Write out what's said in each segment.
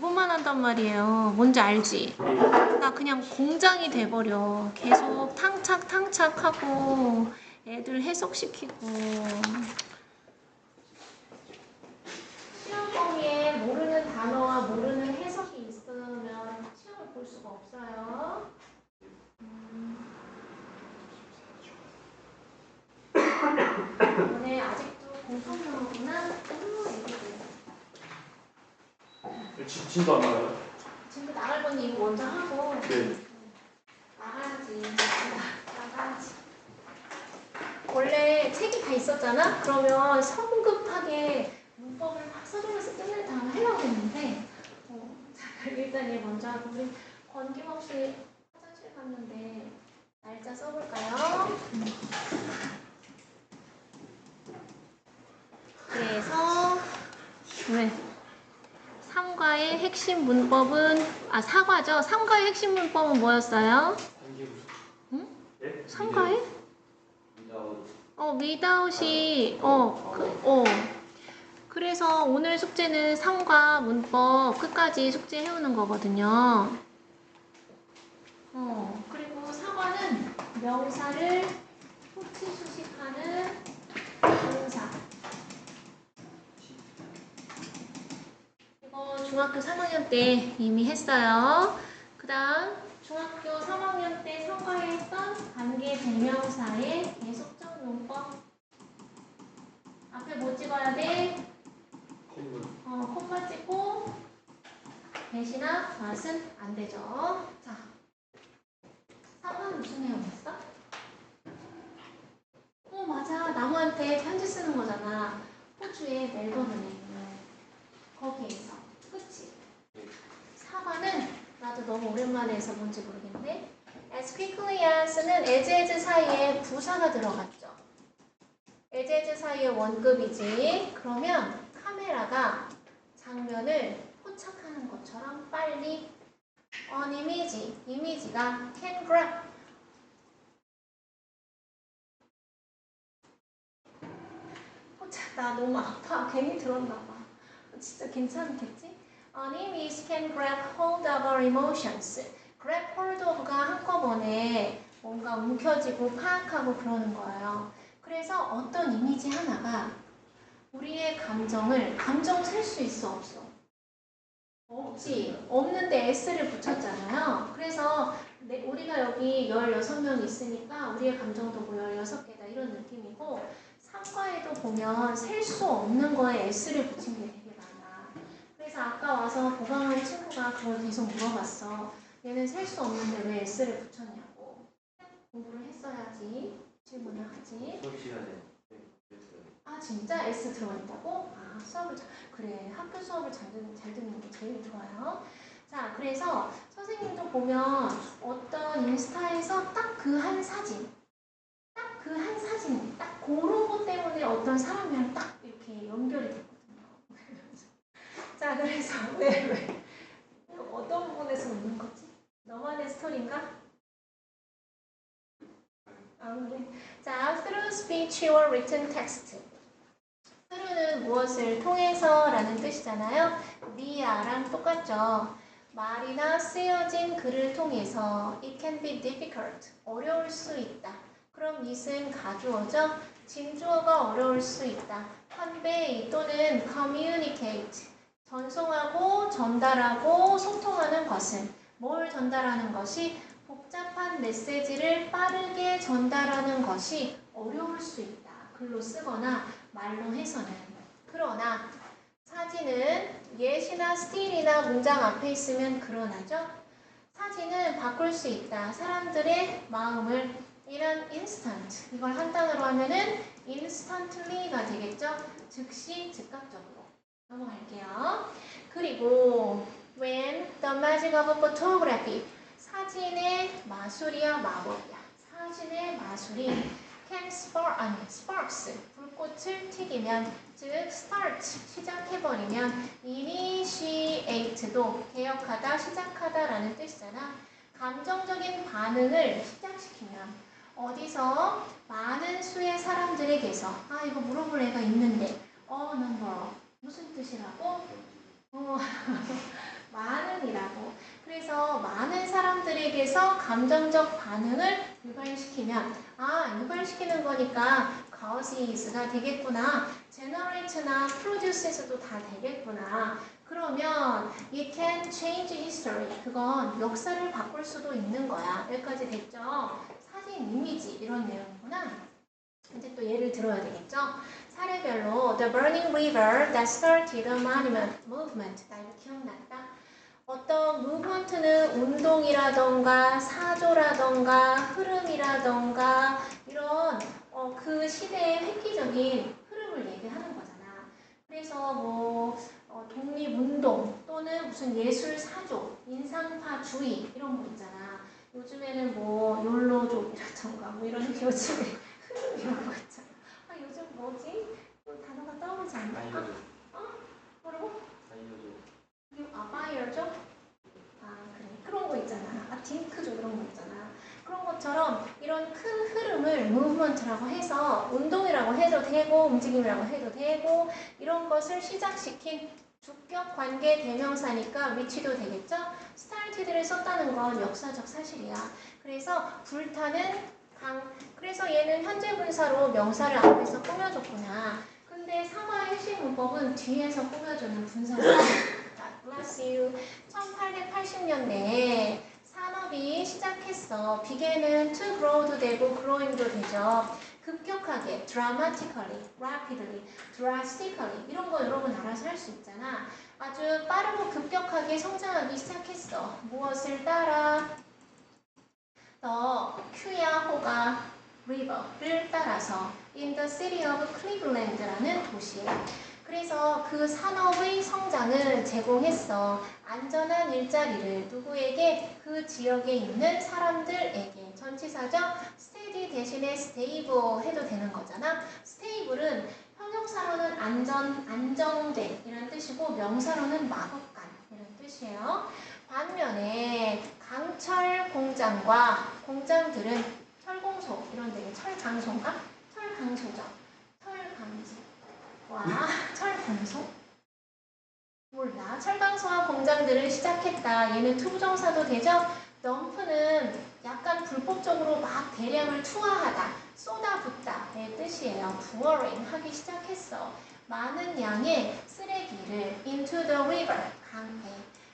그것만 한단 말이에요. 뭔지 알지? 나 그냥 공장이 돼버려. 계속 탕착하고 애들 해석시키고. 시험 범위에 모르는 단어와 모르는 해석이 있으면 시험을 볼 수가 없어요. 너네 아직도 공통영어구나? 애기들. 진도 안 나가요? 친구 나갈 건데 이거 먼저 하고. 네. 나가야지. 원래 책이 다 있었잖아? 그러면 성급하게 문법을 막 써주면서 끝낼 다음 하려고 했는데 자, 일단 얘 먼저 하고 우리 건김없이 화장실 갔는데 날짜 써볼까요? 그래서 왜? 3과의 핵심 문법은 사과죠? 3과의 핵심 문법은 뭐였어요? 응? 네? 3과의? without이 그래서 오늘 숙제는 3과 문법 끝까지 숙제 해오는 거거든요. 그리고 4과는 명사를 후치 수식하는 동사. 이거 중학교 3학년 때 이미 했어요. 그 다음 중학교 3학년 때 3과에 했던 관계 대명사의 계속적 용법. 앞에 뭐 찍어야 돼? 콤마 찍고 대신나 낫은 안 되죠. 자, 3은 무슨 내용이었어? 맞아. 나무한테 편지 쓰는 거잖아. 호주의 멜버른에 거기에서. 그치? 4과는 나도 너무 오랜만에 해서 뭔지 모르겠는데 as quickly as는 as 사이에 부사가 들어갔죠. as 사이에 원급이지. 그러면 카메라가 장면을 포착하는 것처럼 빨리 on image, 이미지가 can grab. 나 너무 아파. 괜히 들었나 봐. 진짜 괜찮겠지? On image can grab hold of our emotions. grab hold of가 한꺼번에 뭔가 움켜쥐고 파악하고 그러는 거예요. 그래서 어떤 이미지 하나가 우리의 감정을 셀 수 있어, 없어? 없지. 없는데 s를 붙였잖아요. 그래서 우리가 여기 16명 있으니까 우리의 감정도 뭐 16개다 이런 느낌이고 3과에도 보면 셀 수 없는 거에 s를 붙인 게 되게 많아. 그래서 아까 와서 보강한 친구가 그걸 계속 물어봤어. 얘는 셀 수 없는데 왜 s를 붙였냐고. 공부를 했어야지 질문을 하지. 수업 시간에 진짜 S 들어있다고? 수업을 그래. 학교 수업을 잘 듣는 게 제일 좋아요. 자, 그래서 선생님도 보면 어떤 인스타에서 딱 그 한 사진, 딱 그런 것 때문에 어떤 사람이랑 딱 이렇게 연결이 됐거든요. 자, 그래서 왜? 어떤 부분에서 웃는 거지? 너만의 스토리인가? 그래. 자, through speech or written text. through는 무엇을 통해서 라는 뜻이잖아요. via랑 똑같죠. 말이나 쓰여진 글을 통해서 it can be difficult, 어려울 수 있다. 그럼 it은 가주어죠. 진주어가 어려울 수 있다. convey 또는 communicate, 전송하고 전달하고 소통하는 것은 뭘 전달하는 것이 복잡한 메시지를 빠르게 전달하는 것이 어려울 수 있다. 글로 쓰거나 말로 해서는. 그러나 사진은 yes이나 still이나 문장 앞에 있으면 그러나죠. 사진은 바꿀 수 있다. 사람들의 마음을 in an instant. 이걸 한 단어로 하면은 instantly가 되겠죠. 즉시 즉각적으로. 넘어갈게요. 그리고 when the magic of photography. 사진의 마술이야 마법이야. 사진의 마술이 can sparks 불꽃을 튀기면 즉 start 시작해버리면 initiate도 개혁하다 시작하다라는 뜻이잖아. 감정적인 반응을 시작시키면 어디서 많은 수의 사람들에게서 이거 물어볼 애가 있는데 number 무슨 뜻이라고? 그래서 감정적 반응을 유발시키면 유발시키는 거니까 causes가 되겠구나. generate나 produces도 다 되겠구나. 그러면 it can change history. 그건 역사를 바꿀 수도 있는 거야. 여기까지 됐죠? 사진, 이미지 이런 내용이구나. 이제 또 예를 들어야 되겠죠? 사례별로 The burning river that started the monument movement. 나 이거 기억났다. 어떤 무브먼트는 운동이라던가 사조라던가 흐름이라던가 이런 그 시대의 획기적인 흐름을 얘기하는 거잖아. 그래서 뭐 독립운동 또는 무슨 예술사조, 인상파주의 이런 거 있잖아. 요즘에는 뭐 욜로족이라던가 뭐 이런 요즘에 흐름 이런 거 있잖아. 요즘 뭐지? 단어가 떠오르지 않나? 뭐라고? 바이어죠? 그래. 그런 거 있잖아. 딩크족 이런 거 있잖아. 그런 것처럼 이런 큰 흐름을 무브먼트라고 해서 운동이라고 해도 되고 움직임이라고 해도 되고 이런 것을 시작시킨 주격 관계 대명사니까 위치도 되겠죠? started를 썼다는 건 역사적 사실이야. 그래서 불타는 그래서 얘는 현재 분사로 명사를 앞에서 꾸며줬구나. 근데 상화의 핵심 문법은 뒤에서 꾸며주는 분사죠. Bless you. 1880년대에 산업이 시작했어. begin은 to grow도 되고 growing도 되죠. 급격하게, dramatically, rapidly, drastically 이런 거 여러분 알아서 할 수 있잖아. 아주 빠르고 급격하게 성장하기 시작했어. 무엇을 따라? 큐야호가 river를 따라서 in the city of Cleveland라는 도시에. 그래서 그 산업의 성장을 제공했어. 안전한 일자리를 누구에게? 그 지역에 있는 사람들에게. 전치사죠? steady 대신에 stable 해도 되는 거잖아. stable은 형용사로는 안정된 이런 뜻이고 명사로는 마법관 이런 뜻이에요. 반면에 강철 공장과 공장들은 철공소 이런 데 철강소인가? 철강소죠. 철강소. 철강소? 몰라. 철강소와 공장들을 시작했다. 얘는 투부정사도 되죠? 덤프는 약간 불법적으로 막 대량을 투하하다, 쏟아붓다의 뜻이에요. pouring 하기 시작했어. 많은 양의 쓰레기를 into the river, 강에.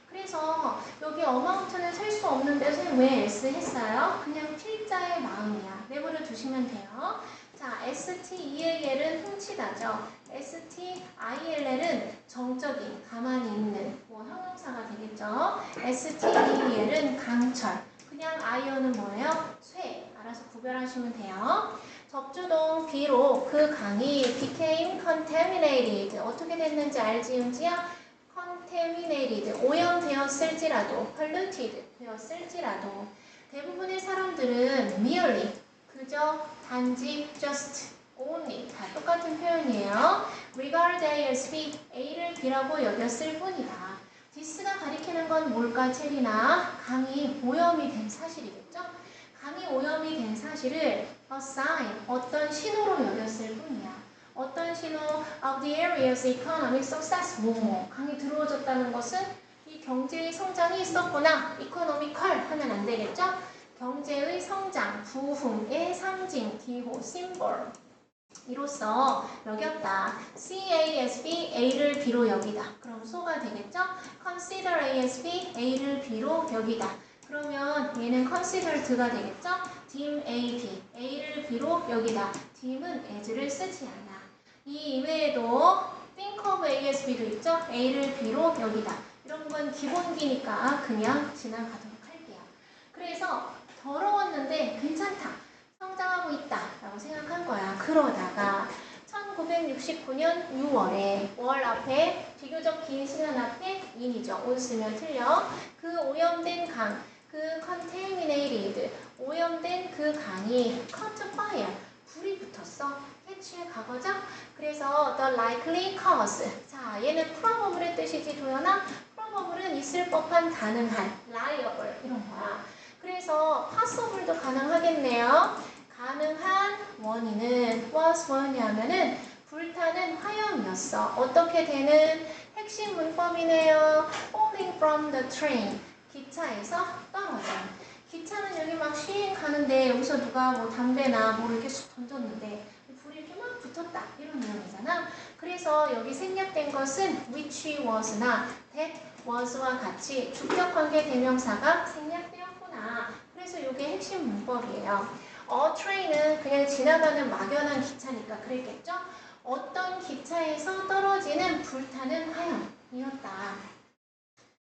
그래서 여기 amount는 셀 수 없는데 선생님 왜 S 했어요? 그냥 필자의 마음이야. 내버려 두시면 돼요. 자, STEAL은 훔치다죠. STILL은 정적인, 가만히 있는 뭐 형용사가 되겠죠. STEAL은 강철. 그냥 IO는 뭐예요? 쇠. 알아서 구별하시면 돼요. 접주동 B로 그 강이 became contaminated. 어떻게 됐는지 알지, 은지야? contaminated. 오염되었을지라도, polluted 되었을지라도 대부분의 사람들은 merely 그저, 단지, just, only 다 똑같은 표현이에요. regard A as B, A를 B라고 여겼을 뿐이다. this가 가리키는 건 뭘까, 체리나? 강이 오염이 된 사실이겠죠? 강이 오염이 된 사실을 a sign, 어떤 신호로 여겼을 뿐이야. 어떤 신호? of the area's economic success, 뭐뭐. 강이 들어워졌다는 것은 이 경제의 성장이 있었구나. economical 하면 안 되겠죠? 경제의 성장, 부흥의 상징, 기호, 심볼 이로써 여겼다. CASB, A를 B로 여기다. 그럼 소가 되겠죠? Consider ASB, A를 B로 여기다. 그러면 얘는 considered가 되겠죠? deem AB, A를 B로 여기다. deem은 as를 쓰지 않아. 이 이외에도 think of ASB도 있죠? A를 B로 여기다. 이런 건 기본기니까 그냥 지나가도록 할게요. 그래서 더러웠는데 괜찮다. 성장하고 있다. 라고 생각한 거야. 그러다가 1969년 6월에 월 앞에 비교적 긴 시간 앞에 인이죠. 온 쓰면 틀려. 그 오염된 강, 그 contaminated, 오염된 그 강이 caught fire, 불이 붙었어. catch의 과거죠? 그래서 the likely cause. 자, 얘는 probable의 뜻이지, 도연아? probable은 있을 법한, 가능한, liable 이런 거야. 그래서 possible도 가능하겠네요. 가능한 원인은 was 뭐였냐면은 불타는 화염이었어. 어떻게 되는? 핵심 문법이네요. falling from the train. 기차에서 떨어진. 기차는 여기 막 쉬잉 가는데 여기서 누가 뭐 담배나 뭐 이렇게 쑥 던졌는데 불이 이렇게 막 붙었다 이런 내용이잖아. 그래서 여기 생략된 것은 which was나 that was와 같이 주격관계 대명사가 생략되었구나. 그래서 이게 핵심 문법이에요. train은 그냥 지나가는 막연한 기차니까 그랬겠죠? 어떤 기차에서 떨어지는 불타는 화염이었다.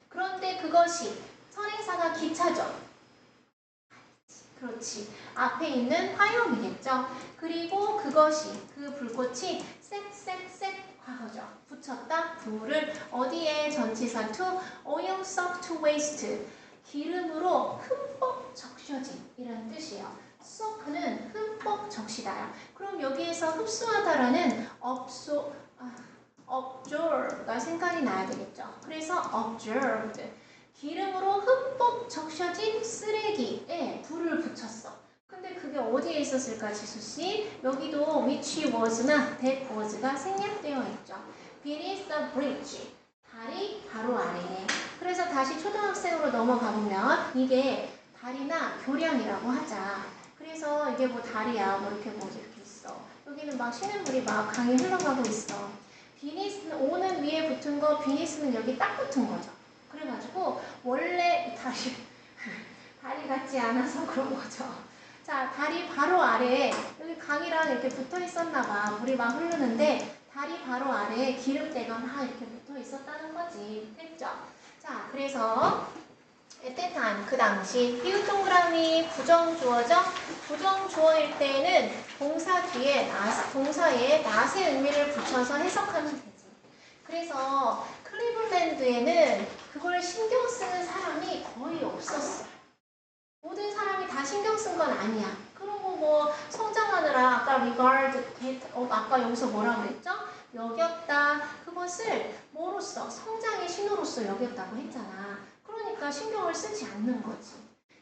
그런데 그것이 선행사가 기차죠. 그렇지. 앞에 있는 화염이겠죠. 그리고 그것이 그 불꽃이 색 과거죠. 붙였다. 불을 어디에 전치사 to oil soaked to waste 기름으로 흠뻑 적셔진 이란 뜻이에요. soak는 흠뻑 적시다요. 그럼 여기에서 흡수하다라는 observe가 생각이 나야 되겠죠. 그래서 observed 기름으로 흠뻑 적셔진 쓰레기에 불을 붙였어. 근데 그게 어디에 있었을까, 지수씨? 여기도 which was나 that was가 생략되어 있죠. beneath the bridge. 다리 바로 아래에. 그래서 다시 초등학생으로 넘어가 보면 이게 다리나 교량이라고 하자. 그래서 이게 뭐 다리야, 뭐 이렇게 뭐 이렇게 있어. 여기는 막 시냇물이 막 강이 흘러가고 있어. beneath는 오는 위에 붙은 거, beneath는 여기 딱 붙은 거죠. 그래가지고 원래 다리 같지 않아서 그런 거죠. 자, 다리 바로 아래에 여기 강이랑 이렇게 붙어 있었나 봐. 물이 막 흐르는데 다리 바로 아래에 기름때가 막 이렇게 붙어 있었다는 거지. 됐죠? 자, 그래서 at that time, 그 당시 띄웃 동그라미 부정주어죠? 부정주어일 때는 동사 뒤에 동사에 not의 의미를 붙여서 해석하면 되지. 그래서 클리블랜드에는 그걸 신경 쓰는 사람이 거의 없었어. 모든 사람이 다 신경 쓴 건 아니야. 그리고 뭐 성장하느라 아까 regard, 아까 여기서 뭐라 그랬죠? 여겼다. 그것을 뭐로써? 성장의 신호로서 여겼다고 했잖아. 그러니까 신경을 쓰지 않는 거지.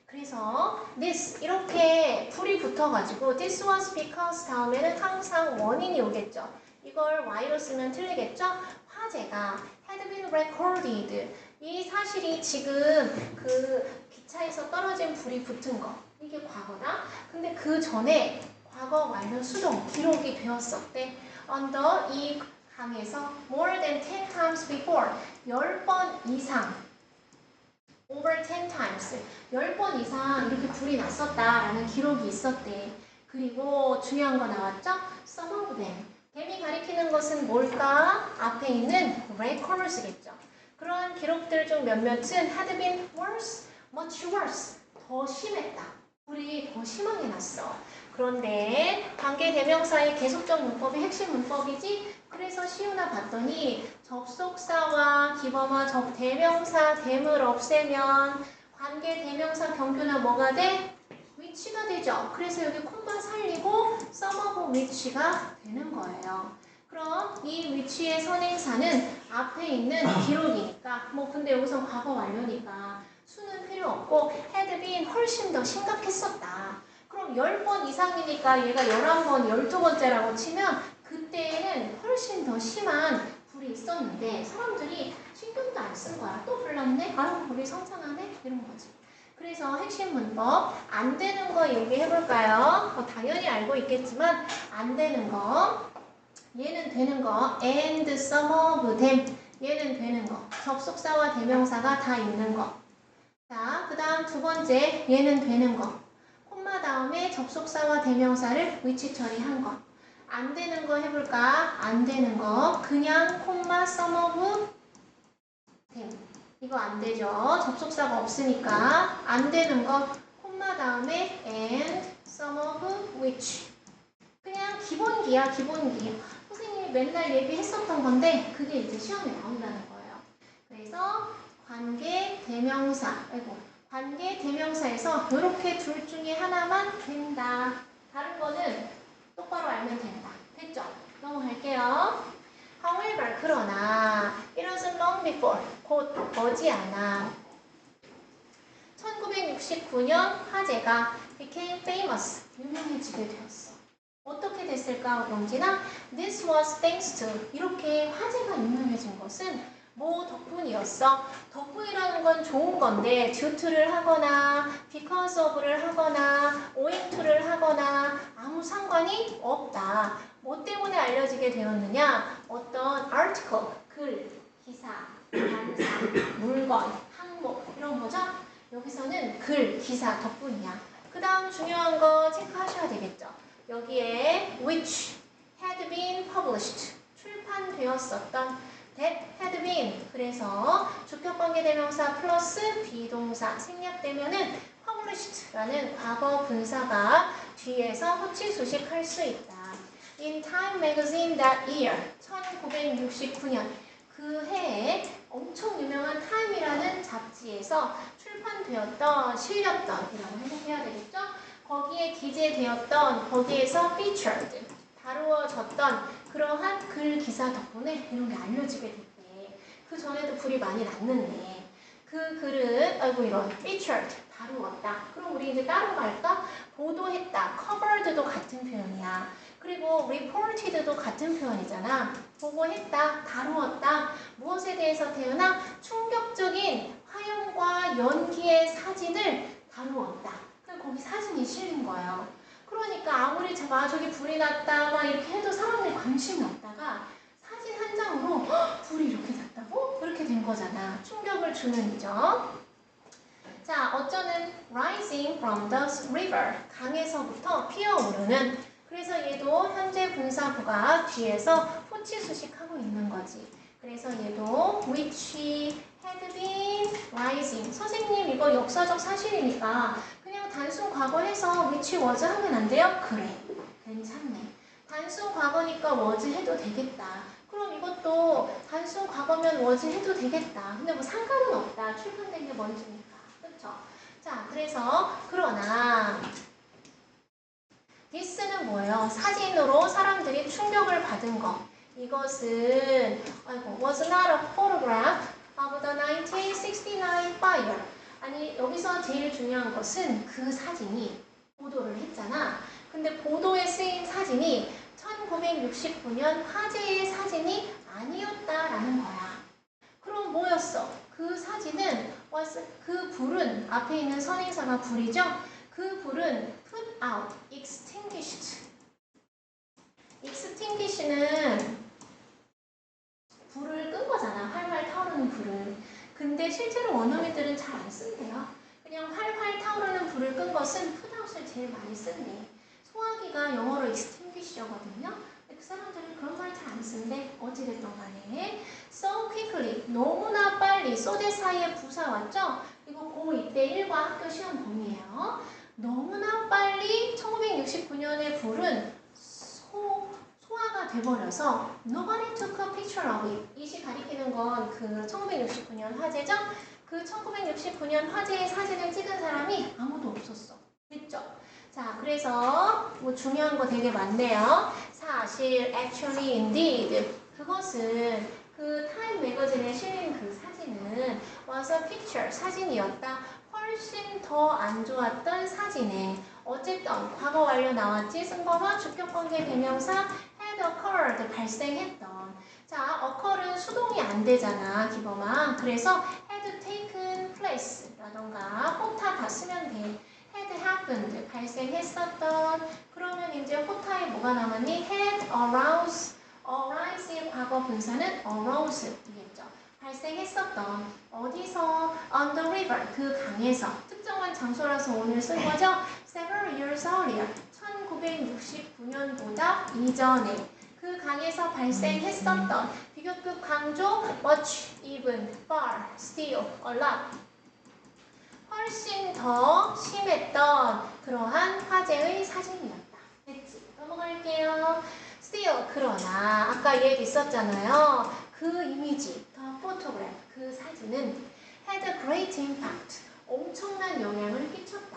그래서 this 이렇게 불이 붙어가지고 this was because 다음에는 항상 원인이 오겠죠. 이걸 y로 쓰면 틀리겠죠? 화재가 had been recorded. 이 사실이 지금 그 기차에서 떨어진 불이 붙은 거. 이게 과거다. 근데 그 전에 과거 완료 수동 기록이 되었었대. under 이 강에서 more than 10 times before 10번 이상 over 10 times 10번 이상 이렇게 불이 났었다라는 기록이 있었대. 그리고 중요한 거 나왔죠? some of them 댐이 가리키는 것은 뭘까? 앞에 있는 records겠죠. 그러한 기록들 중 몇몇은 had been worse, much worse. 더 심했다. 불이 더 심하게 났어. 그런데 관계 대명사의 계속적 문법이 핵심 문법이지? 그래서 시우나 봤더니 접속사와 기범화 대명사 댐을 없애면 관계 대명사 경교나 뭐가 돼? 위치가 되죠. 그래서 여기 콤마 살리고 some of which가 되는 거예요. 그럼 이 위치의 선행사는 앞에 있는 기록이니까 뭐 근데 여기서 과거 완료니까 수는 필요 없고 had been 훨씬 더 심각했었다. 그럼 10번 이상이니까 얘가 11번, 12번째라고 치면 그때는 훨씬 더 심한 불이 있었는데 사람들이 신경도 안 쓴 거야. 또 불났네? 아유 불이 성장하네? 이런 거지. 그래서 핵심 문법 안 되는 거 얘기해볼까요? 당연히 알고 있겠지만 안 되는 거 얘는 되는 거 and some of them 얘는 되는 거 접속사와 대명사가 다 있는 거. 자, 그 다음 두 번째 얘는 되는 거 콤마 다음에 접속사와 대명사를 위치 처리한 거. 안 되는 거 해볼까? 안 되는 거 그냥 콤마 some of them 이거 안 되죠. 접속사가 없으니까 안 되는 거 콤마 다음에 and some of which 그냥 기본기야 기본기. 선생님이 맨날 얘기했었던 건데 그게 이제 시험에 나온다는 거예요. 그래서 관계 대명사에서 이렇게 둘 중에 하나만 된다. 다른 거는 똑바로 알면 된다. 됐죠? 넘어갈게요. However, 그러나 it was long before, 곧 머지않아 1969년 화재가 became famous, 유명해지게 되었어. 어떻게 됐을까, 영진아? This was thanks to, 이렇게 화재가 유명해진 것은 뭐 덕분이었어? 덕분이라는 건 좋은 건데 due to를 하거나 because of를 하거나 owing to를 하거나 아무 상관이 없다. 뭐 때문에 알려지게 되었느냐? 어떤 article, 글, 기사, 단사, 물건, 항목 이런 거죠? 여기서는 글, 기사 덕분이야. 그 다음 중요한 거 체크하셔야 되겠죠? 여기에 which had been published 출판되었었던 that had been 그래서 주격관계대명사 플러스 비동사 생략되면은 published라는 과거 분사가 뒤에서 호치수식할 수 있다. In Time Magazine that year 1969년 그 해에 엄청 유명한 타임이라는 잡지에서 출판되었던, 실렸던이라고 해석해야 되겠죠? 거기에 기재되었던, 거기에서 featured, 다루어졌던 그러한 글 기사 덕분에 이런 게 알려지게 됐대. 그 전에도 불이 많이 났는데 그 글은, 아이고 이런, featured, 다루었다. 그럼 우리 이제 따로 갈까? 보도했다, covered도 같은 표현이야. 그리고 reported도 같은 표현이잖아. 보고했다, 다루었다. 무엇에 대해서 태어나? 충격적인 화염과 연기의 사진을 다루었다. 그럼 거기 사진이 실린 거예요. 그러니까 아무리 저기 불이 났다 막 이렇게 해도 사람들이 관심이 없다가 사진 한 장으로 불이 이렇게 났다고? 이렇게 된 거잖아. 충격을 주는 이죠. 자, 어쩌는 rising from the river. 강에서부터 피어오르는. 그래서 얘도 현재 분사구가 뒤에서 호치수식하고 있는 거지. 그래서 얘도 which had been rising. 선생님 이거 역사적 사실이니까 그냥 단순 과거 해서 which was 하면 안 돼요? 그래. 괜찮네. 단순 과거니까 was 해도 되겠다. 그럼 이것도 단순 과거면 was 해도 되겠다. 근데 뭐 상관은 없다. 출판된 게 먼저니까. 그렇죠? 자, 그래서 그러나 this는 뭐예요? 사진으로 사람들이 충격을 받은 거. 이것은 was not a photograph of the 1969 fire. 아니 여기서 제일 중요한 것은 그 사진이 보도를 했잖아. 근데 보도에 쓰인 사진이 1969년 화재의 사진이 아니었다라는 거야. 그럼 뭐였어? 그 사진은 그 불은 앞에 있는 선행사가 불이죠? 그 불은 put out, extinguished. extinguish는 불을 끈 거잖아. 활활 타오르는 불을. 근데 실제로 원어민들은 잘 안 쓴대요. 그냥 활활 타오르는 불을 끈 것은 put out을 제일 많이 쓴대. 소화기가 영어로 extinguish거든요. 그 사람들은 그런 말 잘 안 쓴대. 어찌됐든 간에. So quickly, 너무나 빨리. 소대 사이에 부사 왔죠? 이거 고2 때 1과 학교 시험 범위예요. 너무나 빨리 1969년의 불은 소화가 돼버려서 Nobody took a picture of it. 이시 가리키는 건 그 1969년 화재죠? 그 1969년 화재의 사진을 찍은 사람이 아무도 없었어. 됐죠? 자, 그래서 뭐 중요한 거 되게 많네요. 사실, actually, indeed. 그것은 그 타임 매거진에 실린 그 사진은 was a picture, 사진이었다. 훨씬 더 안 좋았던 사진에 어쨌든 과거 완료 나왔지. 승범어 주격관계 대명사 had occurred, 발생했던. 자, occur은 수동이 안 되잖아, 기범아. 그래서 had taken place 라던가 호타 다 쓰면 돼. had happened, 발생했었던. 그러면 이제 호타에 뭐가 남았니? had arise의 과거 분사는 arose 이겠죠. 발생했었던. 어디서? On the river, 그 강에서. 특정한 장소라서 오늘 쓴 거죠. Several years earlier, 1969년보다 이전에 그 강에서 발생했었던. 비교급 강조 much, even, far, still, a lot. 훨씬 더 심했던 그러한 화재의 사진이었다. 됐지? 넘어갈게요. Still, 그러나 아까 얘기 있었잖아요. 그 이미지, the photograph, 그 사진은 had a great impact, 엄청난 영향을 끼쳤다.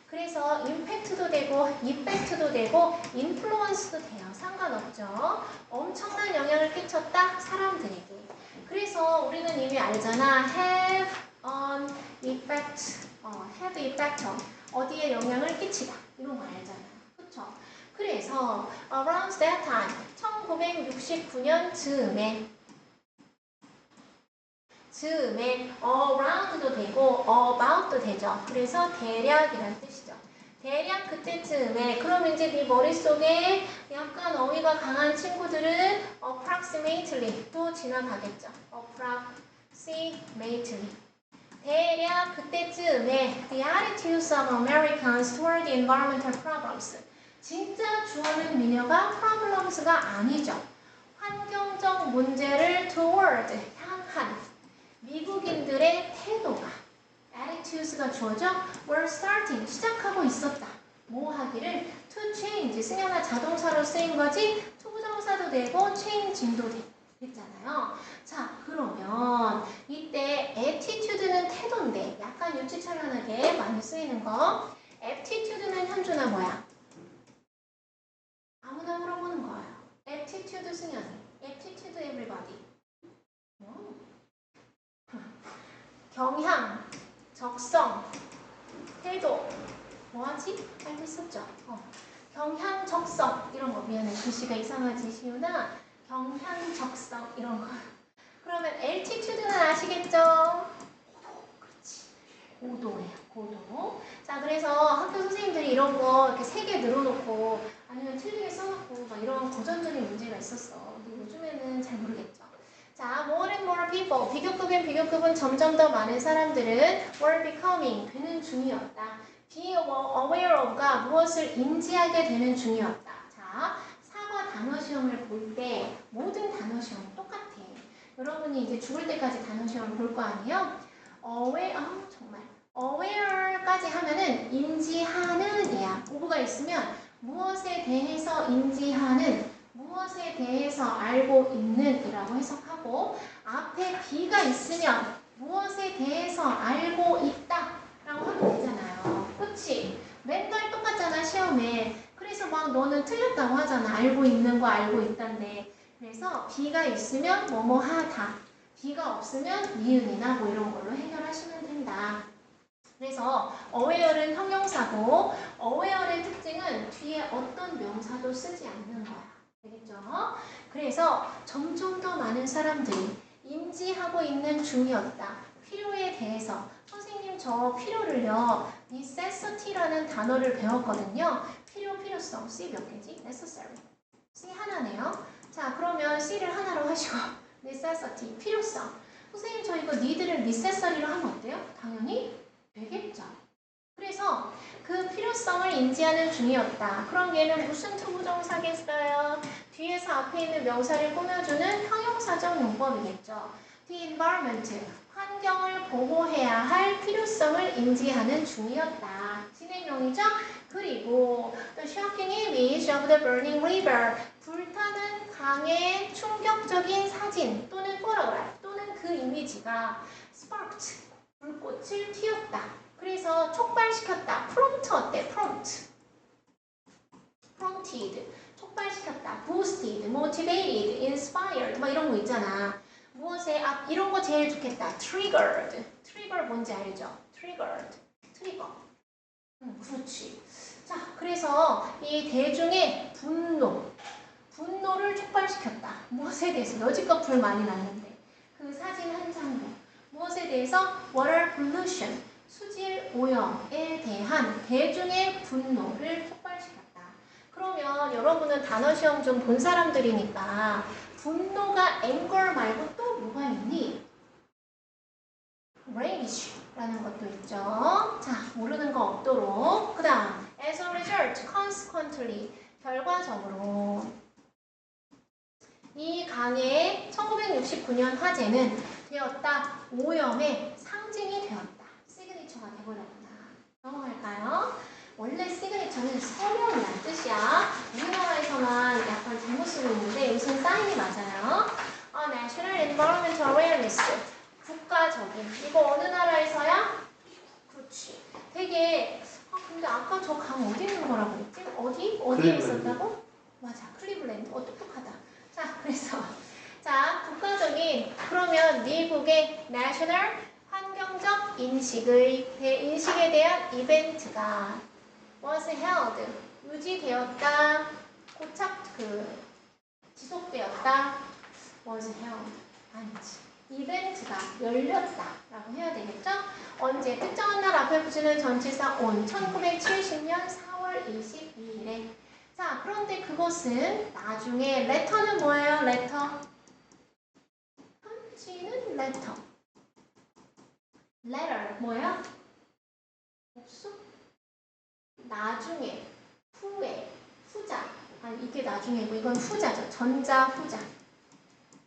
그래서 impact도 되고, effect도 되고, influence도 돼요. 상관없죠. 엄청난 영향을 끼쳤다, 사람들에게. 그래서 우리는 이미 알잖아. have an effect, have effect on, 어디에 영향을 끼치다. 이런 거 알잖아. 그쵸? 그래서 around that time, 1969년 즈음에 즈음에 around도 되고 about도 되죠. 그래서 대략이란 뜻이죠. 대략 그때쯤에 그럼 이제 네 머릿속에 약간 어휘가 강한 친구들은 approximately 또 지나가겠죠. approximately 대략 그때쯤에 the attitudes of Americans toward the environmental problems 진짜 주어는 미녀가 problems가 아니죠. 환경적 문제를 toward 향한 미국인들의 태도가 attitudes가 주어져 were starting 시작하고 있었다. 뭐 하기를 to change 승연아 자동사로 쓰인 거지 투부정사도 되고 changing도 됐잖아요. 자 그러면 이때 attitude는 태도인데 약간 유치찬란하게 많이 쓰이는 거 aptitude는 현주나 뭐야? 아무나 물어보는 거예요. aptitude 승연이 aptitude everybody 경향 적성, 태도, 뭐하지? 알고 있었죠? 경향, 적성 이런 거 미안해 글씨가 이상하지 시우나 경향, 적성 이런 거 그러면 altitude는 아시겠죠? 고도, 그렇지 고도예요 고도 자 그래서 학교 선생님들이 이런 거 이렇게 3개 늘어놓고 아니면 틀리게 써놓고 막 이런 고전적인 문제가 있었어 근데 요즘에는 잘 모르겠죠 자, more and more people. 비교급은 점점 더 많은 사람들은 were becoming, 되는 중이었다. be aware of가 무엇을 인지하게 되는 중이었다. 자, 사과 단어 시험을 볼 때 모든 단어 시험 똑같아. 여러분이 이제 죽을 때까지 단어 시험을 볼 거 아니에요? aware, 정말. aware까지 하면은 인지하는 이야. 오브가 있으면 무엇에 대해서 인지하는 무엇에 대해서 알고 있는 이라고 해석하고 앞에 be가 있으면 무엇에 대해서 알고 있다 라고 하면 되잖아요. 그치? 맨날 똑같잖아 시험에. 그래서 막 너는 틀렸다고 하잖아. 알고 있는 거 알고 있단데. 그래서 be가 있으면 뭐뭐 하다. be가 없으면 니은이나 뭐 이런 걸로 해결하시면 된다. 그래서 aware는 형용사고 aware의 특징은 뒤에 어떤 명사도 쓰지 않는 거야. 되겠죠? 그래서 점점 더 많은 사람들이 인지하고 있는 중이었다. 필요에 대해서 선생님 저 필요를요 necessity라는 단어를 배웠거든요. 필요성 C 몇 개지? necessary C 하나네요. 자 그러면 C를 하나로 하시고 necessity 필요성 선생님 저 이거 need를 necessary로 하면 어때요? 당연히 되겠죠. 그래서 그 필요성을 인지하는 중이었다. 그럼 얘는 무슨 투부정사겠어요? 뒤에서 앞에 있는 명사를 꾸며주는 형용사적 용법이겠죠. The environment, 환경을 보호해야 할 필요성을 인지하는 중이었다. 진행형이죠? 그리고 the shocking image of the burning river, 불타는 강의 충격적인 사진 또는 photograph 또는 그 이미지가 sparked, 불꽃을 튀었다. 그래서 촉발시켰다. prompt 어때? prompted, 촉발시켰다. boosted, motivated, inspired 막 이런 거 있잖아. 무엇에 이런 거 제일 좋겠다. triggered. trigger 뭔지 알죠? triggered. 트리거. 그렇지. 자, 그래서 이 대중의 분노를 촉발시켰다. 무엇에 대해서 여지껏 불 많이 났는데 그 사진 한 장면. 무엇에 대해서? water pollution. 수질 오염에 대한 대중의 분노를 촉발시켰다. 그러면 여러분은 단어 시험 좀 본 사람들이니까 분노가 anger 말고 또 뭐가 있니? rage라는 것도 있죠. 자, 모르는 거 없도록. 그 다음, as a result, consequently, 결과적으로 이 강의 1969년 화재는 되었다. 오염의 상징이 되었다. 시그니처가 돼버렸구나. 넘어갈까요? 원래 시그니처는 서명이란 뜻이야. 우리나라에서만 약간 잘못 쓰고 있는데 여기서는 사인이 맞아요. National Environmental Awareness. 국가적인. 이거 어느 나라에서야? 그렇지. 되게 근데 아까 저 강 어디 있는 거라고 했지? 어디에 있었다고? 맞아. 클리블랜드. 똑똑하다. 자, 그래서 자, 국가적인 그러면 미국의 national 환경적 인식에 대한 이벤트가 was held 유지되었다. 지속되었다. was held 아니지. 이벤트가 열렸다 라고 해야 되겠죠? 언제? 특정한 날 앞에 붙이는 전치사 on 1970년 4월 22일에. 자, 그런데 그것은 나중에 letter는 뭐예요? letter. 편지는 letter. letter 뭐예요? 복수? 나중에, 후에, 후자. 아니 이게 나중에고 이건 후자죠. 전자, 후자.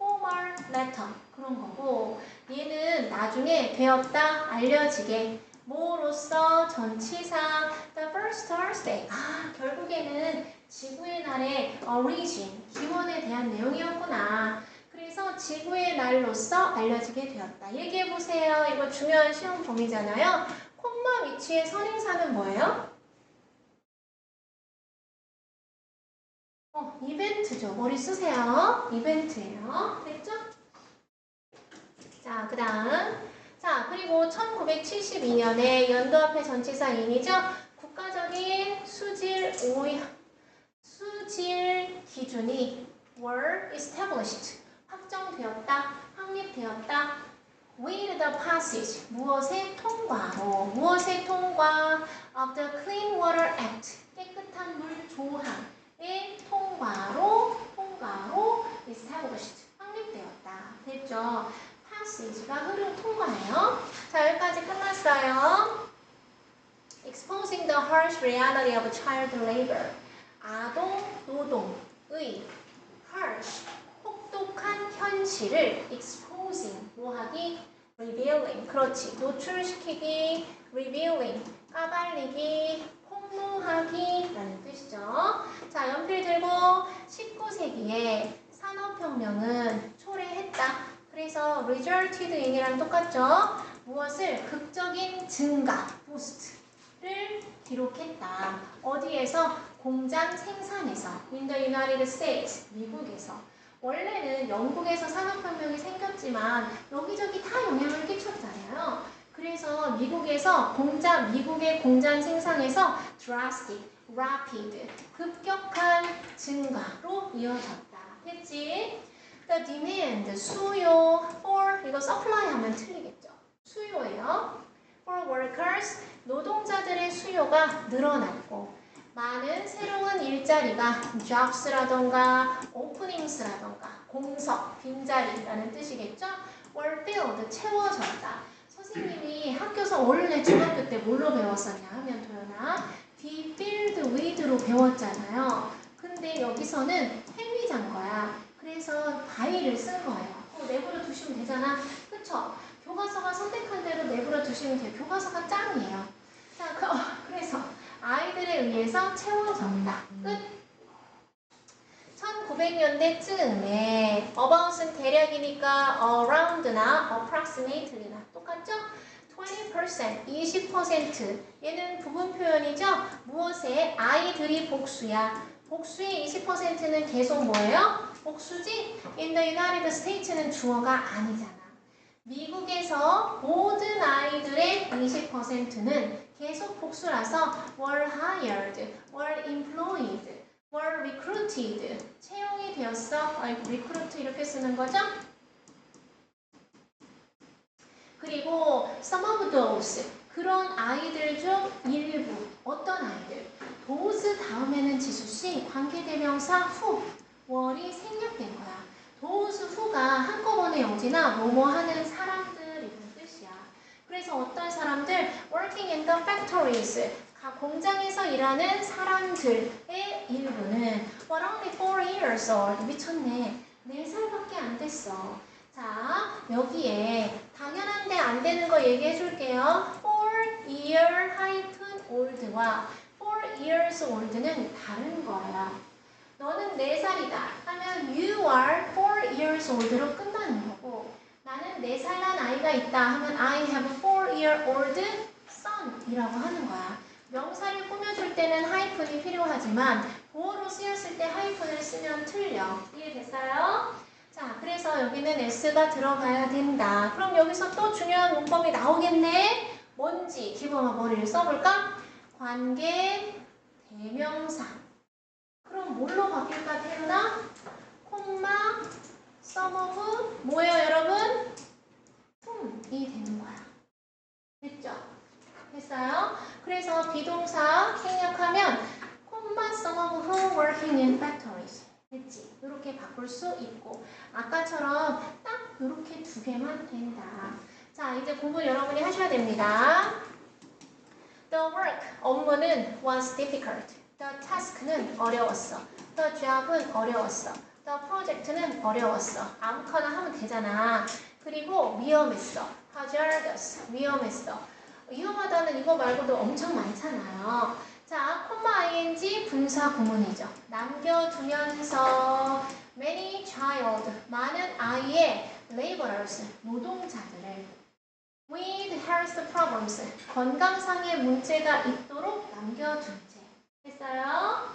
formal letter 그런 거고 얘는 나중에 되었다, 알려지게 뭐로써 전치사 the first Thursday. 아 결국에는 지구의 날의 origin, 기원에 대한 내용이었구나. 그래서 지구의 날로서 알려지게 되었다. 얘기해보세요. 이거 중요한 시험 범위잖아요. 콤마 위치의 선행사는 뭐예요? 이벤트죠. 머리 쓰세요. 이벤트예요. 됐죠? 자, 그 다음. 자, 그리고 1972년에 연도 앞에 전치사 인이죠. 국가적인 수질 기준이 were established. 확정되었다, 확립되었다. with the passage. 무엇의 통과로. 무엇의 통과? of the Clean Water Act. 깨끗한 물 조항의 통과로 established. 확립되었다. 됐죠? passage가 통과예요. 자, 여기까지 끝났어요. exposing the harsh reality of child labor. 아동 노동의 harsh, 혹독한 현실을 exposing, 뭐하기? revealing, 그렇지. 노출시키기, revealing, 까발리기, 폭로하기 라는 뜻이죠. 자, 연필 들고 19세기에 산업혁명은 초래했다. 그래서 resulted in이랑 똑같죠. 무엇을? 극적인 증가, boost를 기록했다. 어디에서? 공장 생산에서. In the United States, 미국에서. 원래는 영국에서 산업혁명이 생겼지만 여기저기 다 영향을 끼쳤잖아요. 그래서 미국의 공장 생산에서 drastic, rapid, 급격한 증가로 이어졌다. 됐지? The demand, 수요, for, 이거 supply 하면 틀리겠죠. 수요예요. For workers, 노동자들의 수요가 늘어났고 많은 새로운 일자리가 jobs라던가 openings라던가 공석, 빈자리라는 뜻이겠죠. were filled, 채워졌다. 선생님이 학교에서 원래 중학교 때 뭘로 배웠었냐 하면 도연아 be filled with로 배웠잖아요. 근데 여기서는 행위자인 거야. 그래서 by를 쓴 거예요. 내버려 두시면 되잖아. 그쵸? 교과서가 선택한 대로 내버려 두시면 돼요. 교과서가 짱이에요. 자, 그래서 아이들에 의해서 채워졌다. 끝. 1900년대쯤에 about은 대략이니까 around나 approximately나 똑같죠? 20%, 20%. 얘는 부분 표현이죠? 무엇에? 아이들이 복수야. 복수의 20%는 계속 뭐예요? 복수지? In the United States는 주어가 아니잖아. 미국에서 모든 아이들의 20%는 계속 복수라서 were hired, were employed, were recruited. 채용이 되었어. recruit 이렇게 쓰는 거죠? 그리고 some of those, 그런 아이들 중 일부. 어떤 아이들? those 다음에는 지수씨 관계대명사 who, were이 생략된 거야. those who가 한꺼번에 영지나 뭐뭐 하는 사람들이라는 뜻이야. 그래서 어떤 사람들? working in the factories, 공장에서 일하는 사람들의 일부는 were only 4 years old. 미쳤네. 4살밖에 안 됐어. 자, 여기에 당연한데 안 되는 거 얘기해 줄게요. 4 year old와 4 years old는 다른 거야. 너는 4살이다 하면 you are 4 years old로 끝나는 거고 나는 4살 난 아이가 있다 하면 I have a 4-year-old son이라고 하는 거야. 명사를 꾸며줄 때는 하이픈이 필요하지만 보어로 쓰였을 때 하이픈을 쓰면 틀려. 이해됐어요? 자, 그래서 여기는 s가 들어가야 된다. 그럼 여기서 또 중요한 문법이 나오겠네. 뭔지 기범아 머리를 써볼까? 관계 대명사. 그럼 뭘로 바뀔까 태연아? 콤마 some of 뭐예요 여러분? home이 되는 거야. 됐죠? 됐어요? 그래서 비동사 생략하면 some of who working in factories. 됐지? 이렇게 바꿀 수 있고 아까처럼 딱 이렇게 두 개만 된다. 자, 이제 공부 여러분이 하셔야 됩니다. The work, 업무는 was difficult. The task는 어려웠어. The job은 어려웠어. The project는 어려웠어. 아무거나 하면 되잖아. 그리고 위험했어. hazardous, 위험했어. 위험하다는 이거 말고도 엄청 많잖아요. 자, ing 분사 구문이죠. 남겨두면서 many child, 많은 아이의 laborers, 노동자들을 with health problems, 건강상의 문제가 있도록 남겨둔 채. 됐어요?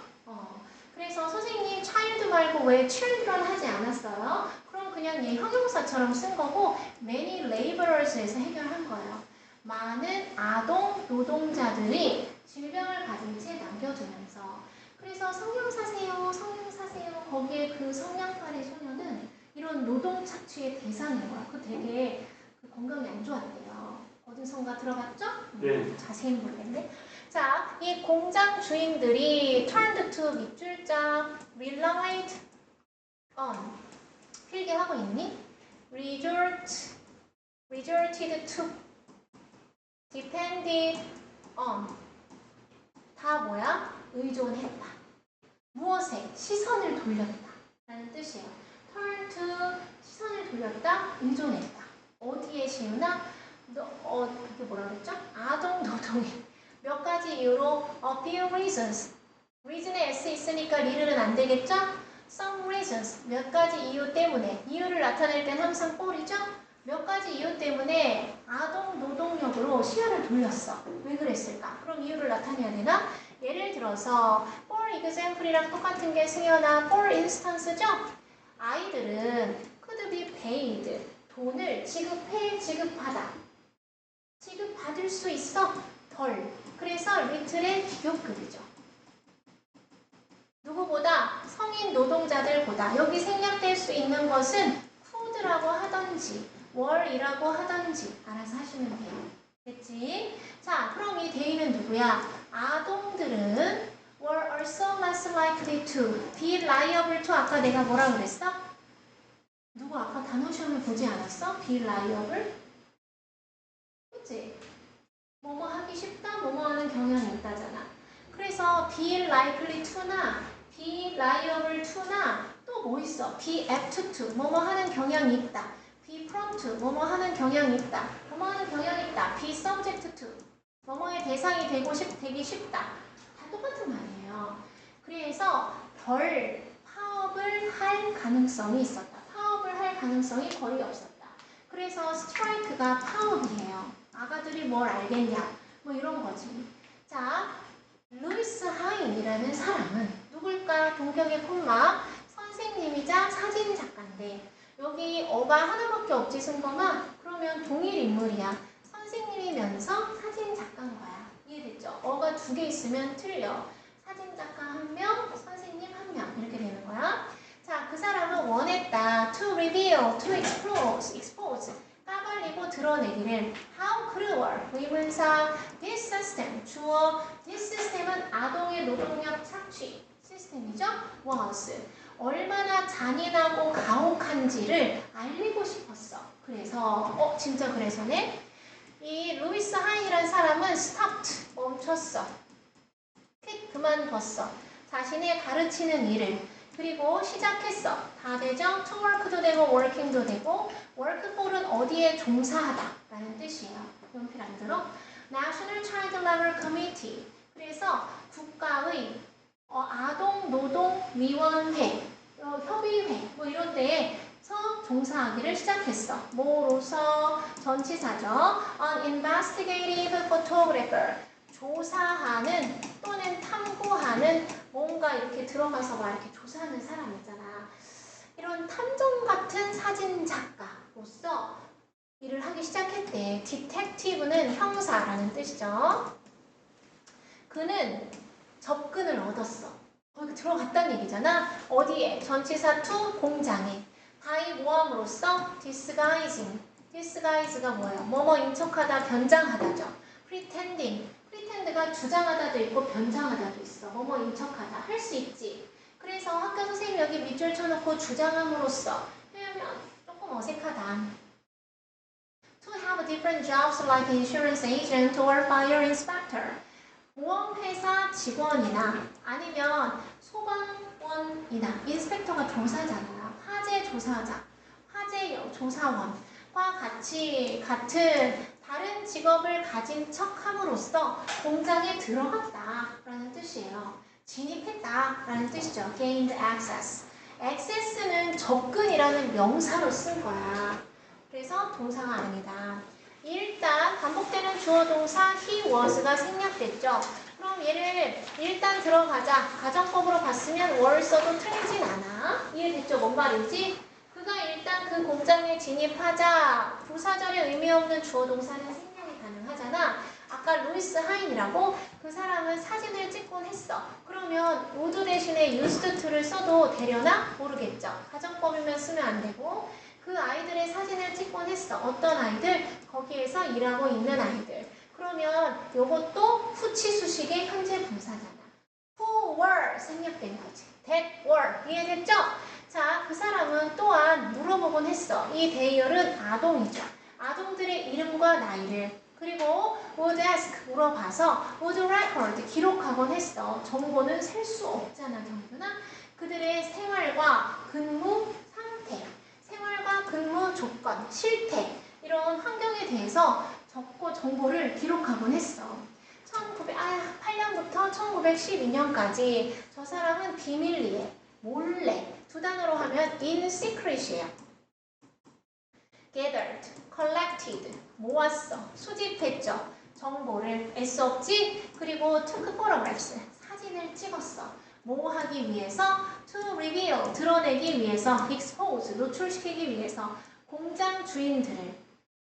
그래서 선생님 child 말고 왜 children 하지 않았어요? 그럼 그냥 얘 형용사처럼 쓴 거고 many laborers에서 해결한 거예요. 많은 아동 노동자들이 질병을 가진 채 남겨두면서 그래서 성령사세요, 성령사세요. 거기에 그 성냥팔이 소녀는 이런 노동 착취의 대상인 거야. 그 되게 건강이 안 좋았대요. 어디선가 들어봤죠? 네. 자세히 모르겠네. 자, 이 공장 주인들이 turned to 밑줄자 relied on 필기하고 있니? resorted to depended on 다 뭐야? 의존했다. 무엇에? 시선을 돌렸다 라는 뜻이에요. turn to 시선을 돌렸다, 의존했다. 어디에 시우나? 그게 뭐라 그랬죠? 아동 노동에 몇 가지 이유로 a few reasons reason에 s 있으니까 리을은 안 되겠죠? some reasons 몇 가지 이유 때문에 이유를 나타낼 땐 항상 for이죠? 몇 가지 이유 때문에 아동 노동력으로 시야를 돌렸어. 왜 그랬을까? 그럼 이유를 나타내야 되나? 예를 들어서 for example이랑 똑같은 게 승현아 for instance죠? 아이들은 could be paid 돈을 지급받을 수 있어 덜. 그래서 little의 비교급이죠. 누구보다 성인 노동자들보다 여기 생략될 수 있는 것은 could라고 하던지 were이라고 하던지 알아서 하시면 돼요. 됐지? 자, 그럼 이 대의는 누구야? 아동들은 were also less likely to be liable to 아까 내가 뭐라 그랬어? 누구 아까 단어 시험을 보지 않았어? be liable? 그치? 뭐뭐 하기 쉽다, 뭐뭐 하는 경향이 있다잖아. 그래서 be likely to나 be liable to나 또 뭐 있어? be apt to 뭐뭐 하는 경향이 있다. be prone to 뭐뭐 하는 경향이 있다. 뭐뭐 하는 경향이 있다. be subject to 뭐뭐의 대상이 되기 쉽다. 다 똑같은 말이에요. 그래서 덜 파업을 할 가능성이 있었다. 파업을 할 가능성이 거의 없었다. 그래서 스트라이크가 파업이에요. 아가들이 뭘 알겠냐? 뭐 이런 거지. 자, 루이스 하인이라는 사람은 누굴까? 동경의 콤마 선생님이자 사진작가인데 여기 어가 하나밖에 없지 승범아? 그러면 동일 인물이야. 선생님이면서 사진작가인 거야. 이해됐죠? 어가 두 개 있으면 틀려. 사진작가 한 명, 선생님 한 명 이렇게 되는 거야. 자, 그 사람은 원했다. To reveal, to expose 까발리고 드러내기를 how cruel 의문사 this system 주어 this system은 아동의 노동력 착취 시스템이죠. was 얼마나 잔인하고 가혹한지를 알리고 싶었어. 그래서 진짜 그래서네 이 루이스 하인이라는 사람은 stopped 멈췄어. 그만뒀어. 자신의 가르치는 일을 그리고 시작했어. 다 되죠? to work도 되고 working도 되고 work for은 어디에 종사하다 라는 뜻이에요. 연필 안 들어? National Child Labor Committee 그래서 국가의 아동노동위원회 협의회 뭐 이런 데에서 종사하기를 시작했어. 뭐로서? 전치사죠. An investigative photographer 조사하는 또는 탐구하는 뭔가 이렇게 들어가서 막 이렇게 조사하는 사람 있잖아. 이런 탐정 같은 사진 작가로서 일을 하기 시작했대. 디텍티브는 형사라는 뜻이죠. 그는 접근을 얻었어. 거기 들어갔다는 얘기잖아. 어디에? 전치사 to 공장에. by 모함으로써 disguising disguise가 뭐예요? 뭐뭐인 척하다, 변장하다죠. pretending. pretend가 주장하다도 있고 변장하다도 있어. 뭐뭐인 척하다. 할 수 있지. 그래서 학교 선생님 여기 밑줄 쳐놓고 주장함으로써 하면 조금 어색하다. To have different jobs like insurance agent or fire inspector. 보험회사 직원이나 아니면 소방원이나 인스펙터가 조사잖아요. 화재 조사자, 화재 조사원과 같은 다른 직업을 가진 척함으로써 공장에 들어갔다라는 뜻이에요. 진입했다라는 뜻이죠. Gained access. access는 접근이라는 명사로 쓴 거야. 그래서 동사가 아니다. 일단 반복되는 주어 동사 he was가 생략됐죠. 그럼 얘를 일단 들어가자. 가정법으로 봤으면 were 써도 틀리진 않아. 이해됐죠? 뭔 말인지? 그가 일단 그 공장에 진입하자. 부사절에 의미 없는 주어 동사는 생략이 가능하잖아. 아까 루이스 하인이라고 그 사람은 사진을 찍곤 했어. 그러면 would 대신에 used to를 써도 되려나? 모르겠죠. 가정법이면 쓰면 안 되고 그 아이들의 사진을 찍곤 했어. 어떤 아이들? 거기에서 일하고 있는 아이들. 그러면 요것도 후치수식의 현재 분사잖아. Who were 생략된 거지. That were. 이해됐죠? 자, 그 사람은 또한 물어보곤 했어. 이 대열은 아동이죠. 아동들의 이름과 나이를 그리고 would ask 물어봐서 would record 기록하곤 했어. 정보는 셀 수 없잖아, 경규나. 그들의 생활과 근무 상태, 생활과 근무 조건, 실태 이런 환경에 대해서 적고 정보를 기록하곤 했어. 1908년부터 1912년까지 저 사람은 비밀리에, 몰래, 두 단어로 하면 in secret이에요. gathered, collected, 모았어, 수집했죠. 정보를 S 없지? 그리고 took photographs, 사진을 찍었어. 뭐 하기 위해서? to reveal, 드러내기 위해서. expose, 노출시키기 위해서. 공장 주인들을.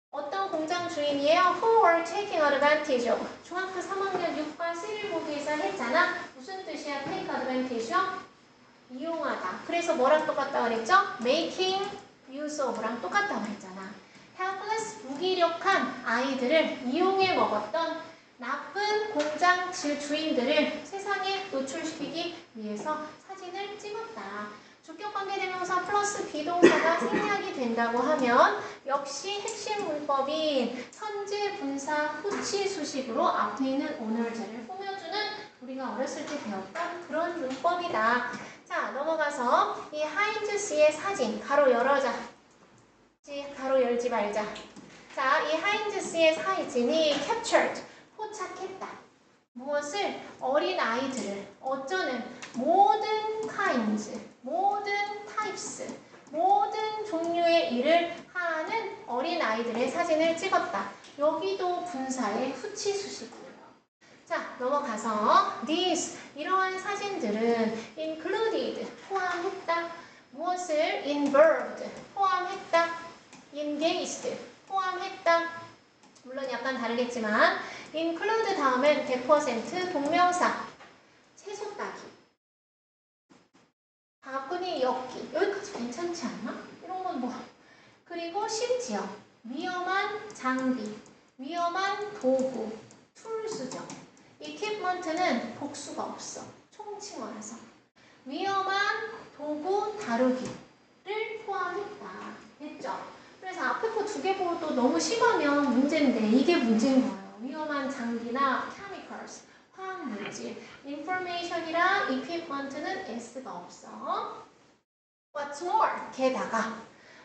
어떤 공장 주인이에요? Who were taking advantage of. 중학교 3학년 6과 11 보기에서 했잖아. 무슨 뜻이야? take advantage요? 이용하다. 그래서 뭐랑 똑같다 그랬죠? making use of랑 똑같다고 그랬잖아. helpless, 무기력한 아이들을 이용해 먹었던 나쁜 공장 주인들을 세상에 노출시키기 위해서 사진을 찍었다. 주격관계대명사 플러스 비동사가 생략이 된다고 하면 역시 핵심 문법인 현재 분사 후치 수식으로 앞에 있는 오늘자를 꾸며주는 우리가 어렸을 때 배웠던 그런 문법이다. 자, 넘어가서 이 하인즈스의 사진 가로 열어자. 가로 열지 말자. 자, 이 하인즈스의 사진이 captured, 포착했다. 무엇을? 어린 아이들을 어쩌는 모든 kinds, 모든 types, 모든 종류의 일을 하는 어린 아이들의 사진을 찍었다. 여기도 분사의 후치수식이에요. 자, 넘어가서 these, 이러한 사진들은 included, 포함했다. 무엇을? involved, 포함했다. engaged, 포함했다. 물론 약간 다르겠지만 include 다음엔 100% 동명사 채소 따기, 바구니 엮기 여기까지 괜찮지 않나? 이런 건 뭐. 그리고 심지어 위험한 장비, 위험한 도구, 툴스죠. equipment는 복수가 없어. 총칭어라서 위험한 도구 다루기를 포함했다. 됐죠? 그래서 앞에 거 두 개 보고 또 너무 심하면 문제인데 이게 문제인 거예요. 위험한 장비나 chemicals, 화학물질, information이랑 equipment는 S가 없어. What's more, 게다가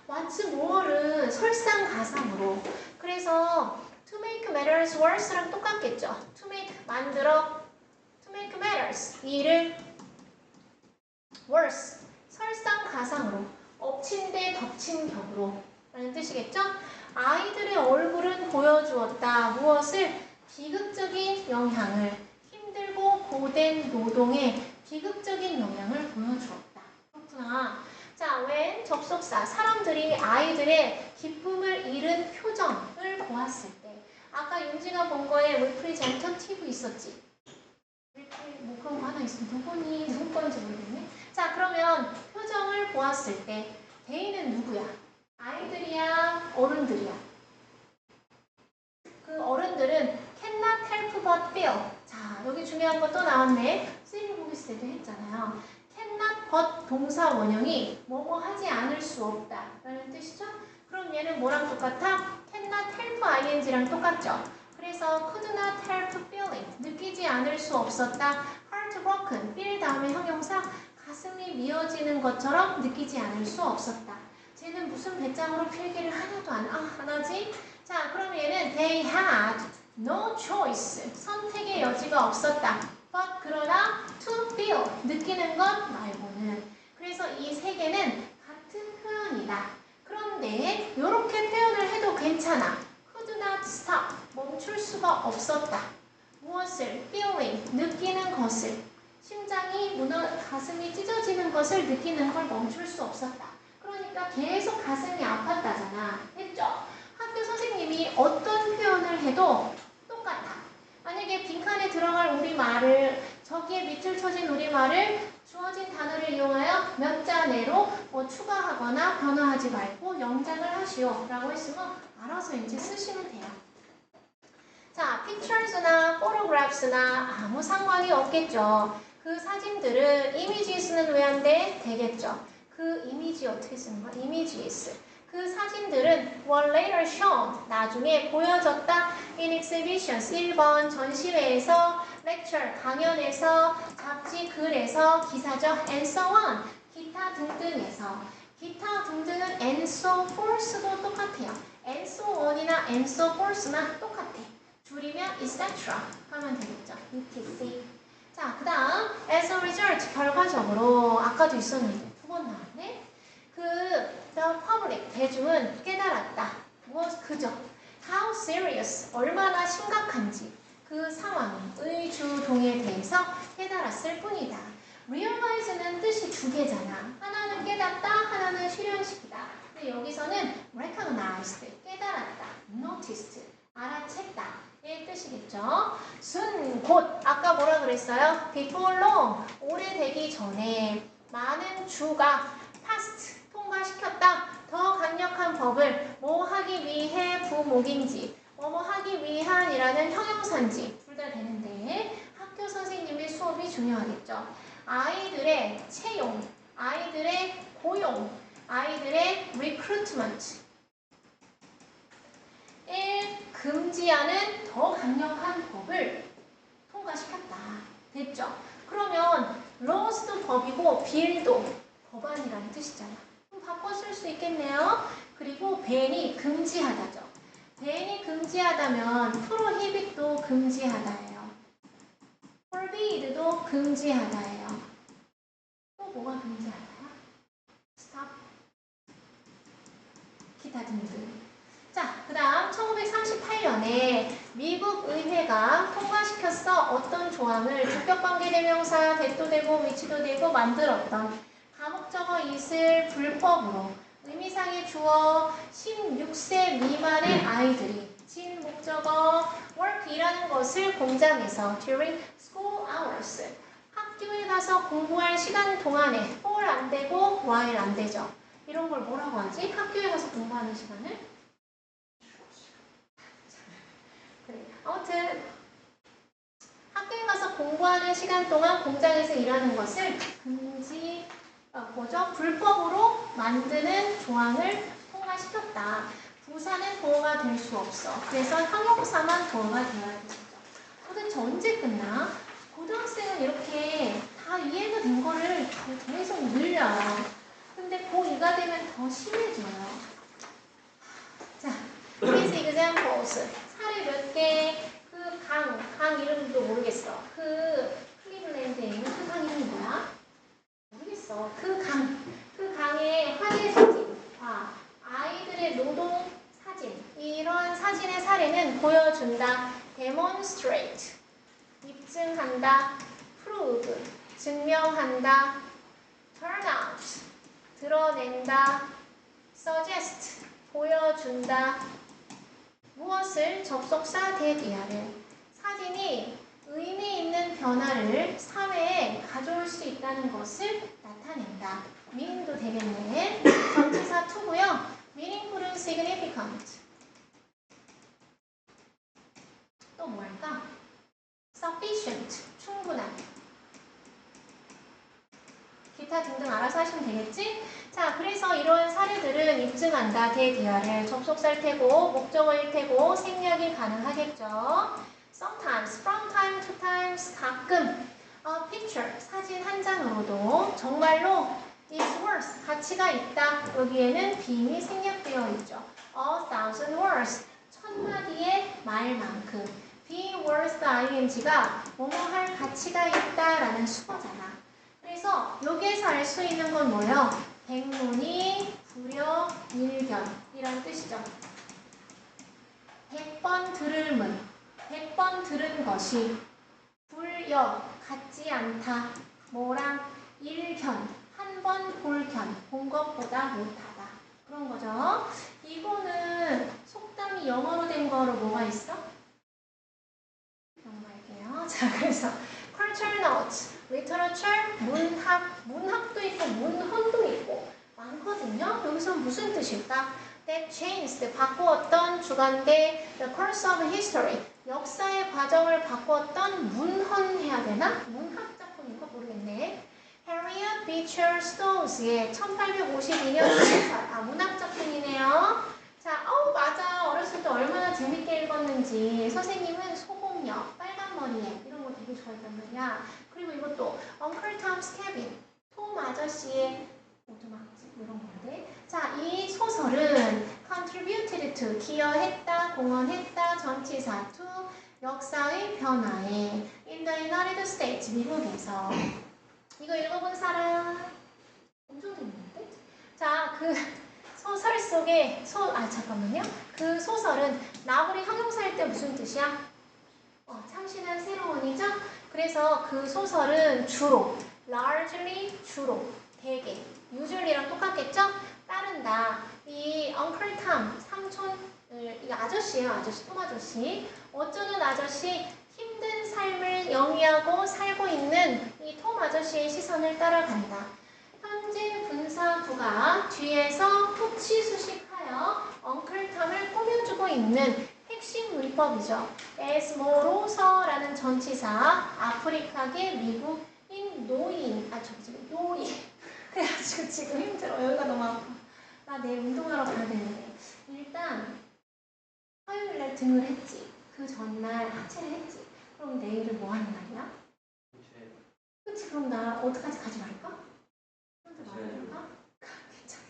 What's more는 설상가상으로. 그래서 to make matters worse랑 똑같겠죠. to make, 만들어, to make matters, 일을 worse, 설상가상으로, 엎친 데 덮친 격으로 라는 뜻이겠죠? 아이들의 얼굴은 보여주었다. 무엇을? 비극적인 영향을, 힘들고 고된 노동에 비극적인 영향을 보여주었다. 그렇구나. 자, 웬 접속사, 사람들이 아이들의 기쁨을 잃은 표정을 보았을 때 아까 윤지가 본 거에 representative 있었지? 뭐 그런 거 하나 있으면 누구 건지 모르겠네. 자, 그러면 표정을 보았을 때 대인은 누구야? 아이들이야? 어른들이야? 어른들은 cannot help but feel. 자, 여기 중요한 거 또 나왔네. 스리무비스 때도 했잖아요. cannot but 동사 원형이 뭐뭐 하지 않을 수 없다 라는 뜻이죠. 그럼 얘는 뭐랑 똑같아? cannot help ing랑 똑같죠. 그래서 could not help feeling, 느끼지 않을 수 없었다. heartbroken, feel 다음에 형용사, 가슴이 미어지는 것처럼 느끼지 않을 수 없었다. 쟤는 무슨 배짱으로 필기를 하나도 안 하지? 자, 그럼 얘는 they had no choice, 선택의 여지가 없었다. but 그러나 to feel, 느끼는 것 말고는. 그래서 이 세 개는 같은 표현이다. 그런데 이렇게 표현을 해도 괜찮아. could not stop, 멈출 수가 없었다. 무엇을? feeling, 느끼는 것을. 심장이 가슴이 찢어지는 것을 느끼는 걸 멈출 수 없었다. 그러니까 계속 가슴이 아팠다잖아. 했죠? 학교 선생님이 어떤 표현을 해도 똑같아. 만약에 빈칸에 들어갈 우리말을, 저기에 밑줄 쳐진 우리말을 주어진 단어를 이용하여 몇 자 내로 추가하거나 변화하지 말고 영장을 하시오 라고 했으면 알아서 이제 쓰시면 돼요. 자, pictures나 photographs나 아무 상관이 없겠죠. 그 사진들은 images는 왜 안 돼? 되겠죠. 그 이미지 어떻게 쓰는 거야? images. 그 사진들은 were later shown, 나중에 보여졌다. in exhibitions, 1번 전시회에서, lecture, 강연에서, 잡지, 글에서, 기사죠. and so on, 기타 등등에서. 기타 등등은 and so forth도 똑같아요. and so on이나 and so forth나 똑같아. 줄이면 etc. 하면 되겠죠. etc. 자, 그 다음 as a result, 결과적으로 아까도 있었는데 두 번 나왔네. the public, 대중은 깨달았다. 무엇? 그저 how serious, 얼마나 심각한지 그 상황이 의주동에 대해서 깨달았을 뿐이다. realize는 뜻이 두 개잖아. 하나는 깨닫다, 하나는 실현시키다. 근데 여기서는 recognized, 깨달았다. noticed, 알아챘다. 의 뜻이겠죠. soon, 곧. 아까 뭐라 그랬어요? before long, 오래되기 전에 많은 주가 past, 통과시켰다. 더 강력한 법을 뭐 하기 위해 부목인지 뭐뭐 하기 위한이라는 형용사인지 둘 다 되는데 학교 선생님의 수업이 중요하겠죠. 아이들의 채용, 아이들의 고용, 아이들의 recruitment 을 금지하는 더 강력한 법을 통과시켰다. 됐죠? 그러면 law도 법이고 bill도 법안이라는 뜻이잖아. 그럼 바꿔 쓸 수 있겠네요. 그리고 ban이 금지하다죠. ban이 금지하다면 prohibit도 금지하다예요. forbidd도 금지하다예요. 또 뭐가 금지하다야? stop, 기타 등등. 자, 그 다음 1938년에 미국 의회가 통과시켰어. 어떤 조항을 주격관계대명사, 대도 되고 위치도 되고 만들었던 가목적어 이슬 불법으로 의미상의 주어 16세 미만의 아이들이 진목적어 work 일하는 것을 공장에서 during school hours 학교에 가서 공부할 시간 동안에 for 안 되고 while 안 되죠. 이런 걸 뭐라고 하지? 학교에 가서 공부하는 시간을? 아무튼 학교에 가서 공부하는 시간 동안 공장에서 일하는 것을 불법으로 만드는 조항을 통과시켰다. 부사는 보호가 될 수 없어. 그래서 형용사만 보호가 되어야 되죠. 도대체 언제 끝나? 고등학생은 이렇게 다 이해가 된 거를 계속 늘려요. 근데 고2가 되면 더 심해져요. 자, these examples. 사례 몇 개, 그 강 이름도 모르겠어. 그 클리블랜드에 있는 그 강 이름이 뭐야? 모르겠어. 그 강의 화재 사진과 아이들의 노동 사진, 이런 사진의 사례는 보여준다. demonstrate, 입증한다. prove, 증명한다. turn out, 드러낸다. suggest, 보여준다. 무엇을? 접속사 대디아를. 사진이 의미 있는 변화를 사회에 가져올 수 있다는 것을 나타낸다. meaning도 되겠네. 전치사 to고요. meaningful은 significant. 또 뭐 할까? sufficient, 충분한. 기타 등등 알아서 하시면 되겠지? 자, 그래서 이런 사례들은 입증한다. 대디어를 접속사일 테고 목적어일 테고 생략이 가능하겠죠. Sometimes, from time to times, 가끔 a picture, 사진 한 장으로도 정말로 is worth, 가치가 있다. 여기에는 being이 생략되어 있죠. A thousand words, 1000마디의 말만큼. be worth ing가 뭐뭐 할 가치가 있다라는 수거잖아. 그래서 여기에서 알 수 있는 건 뭐예요? 백문이 불여일견이라는 뜻이죠. 100번 들을 문, 100번 들은 것이 불여, 같지 않다. 뭐랑? 일견, 한 번 볼 견, 본 것보다 못하다. 그런 거죠. 이거는 속담이 영어로 된 거로 뭐가 있어? 넘어갈게요. 자, 그래서 culture notes, literature, 문학도 있고 문헌도 있고 많거든요. 여기서 무슨 뜻일까? That changed, 바꾸었던 주관대, the course of history, 역사의 과정을 바꾸었던 문헌 해야 되나? 문학 작품인가 모르겠네. Harriet Beecher Stowes의 1852년 소설, 문학 작품이네요. 자, 맞아. 어렸을 때 얼마나 재밌게 읽었는지. 선생님은 소공역, 빨간 머리에 이런 거 되게 좋아했단 말이야. 그리고 이것도 Uncle Tom's Cabin, 톰 아저씨의 오두막집 이런 건데. 자, 이 소설은 contributed to, 기여했다, 공헌했다, 전치사 to, 역사의 변화에 in the United States, 미국에서. 이거 읽어본 사람? 엄청 재밌는데? 자, 그 소설 속에 잠깐만요. 그 소설은 나홀이 형용사일 때 무슨 뜻이야? 참신한 새로운이죠? 그래서 그 소설은 주로, largely, 주로, 대개, usually랑 똑같겠죠? 따른다. 이 Uncle Tom, 삼촌, 이 아저씨예요. 아저씨, 톰 아저씨. 어쩌는 아저씨, 힘든 삶을 영위하고 살고 있는 이 톰 아저씨의 시선을 따라간다. 현재 분사구가 뒤에서 푹치수식하여 엉클탐을 꾸며주고 있는 핵심 문법이죠. 에스모로서라는 전치사, 아프리카계 미국인 노인, 요인. 그래가지고 지금 힘들어. 여기가 너무 아파. 나 내일 운동하러 가야 되는데. 일단 화요일날 등을 했지. 그 전날 하체를 했지. 그럼 내일은 뭐 하는 날이야? 그치? 그럼 나 어떡하지? 가지 말까? 말해줄까? 괜찮아.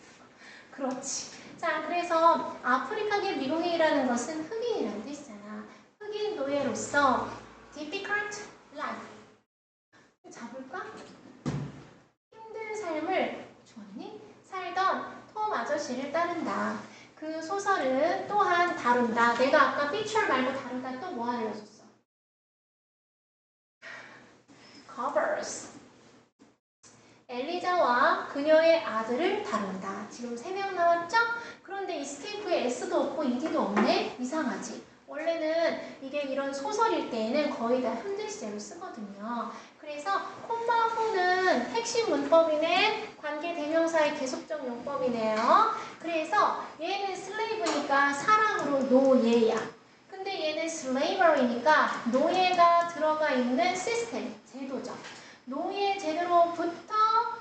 그렇지. 자, 그래서 아프리카계 미국인이라는 것은 흑인이라는 뜻이잖아. 흑인 노예로서 difficult life. 잡을까? 힘든 삶을 좋았니? 살던 톰 아저씨를 따른다. 그 소설은 또한 다룬다. 내가 아까 picture 말고 다룬다. 또 뭐 알려줬어? covers. 엘리자와 그녀의 아들을 다룬다. 지금 3명 나왔죠? 그런데 escape에 S도 없고 ED도 없네? 이상하지? 원래는 이게 이런 소설일 때에는 거의 다 현재 시제로 쓰거든요. 그래서 콤마 후는 핵심 문법이네. 관계 대명사의 계속적 용법이네요. 그래서 얘는 슬레이브니까 사랑으로 노예야. 근데 얘는 slavery니까 노예가 들어가 있는 시스템, 제도죠. 노예 제도로부터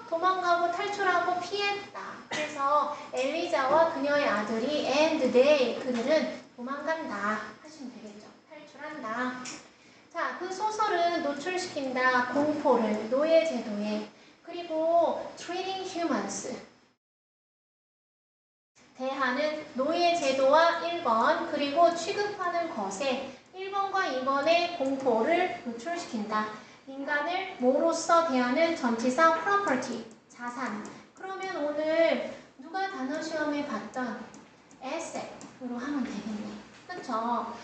도망가고 탈출하고 피했다. 그래서 엘리자와 그녀의 아들이 and they, 그들은 도망간다 하시면 되겠죠. 탈출한다. 자, 그 소설은 노출시킨다. 공포를, 노예 제도에. 그리고 treating humans, 대하는 노예 제도와 1번, 그리고 취급하는 것에 1번과 2번의 공포를 노출시킨다. 인간을 뭐로서 대하는 전치사 property, 자산. 그러면 오늘 누가 단어 시험에 봤던 asset으로 하면 되겠네. 그쵸?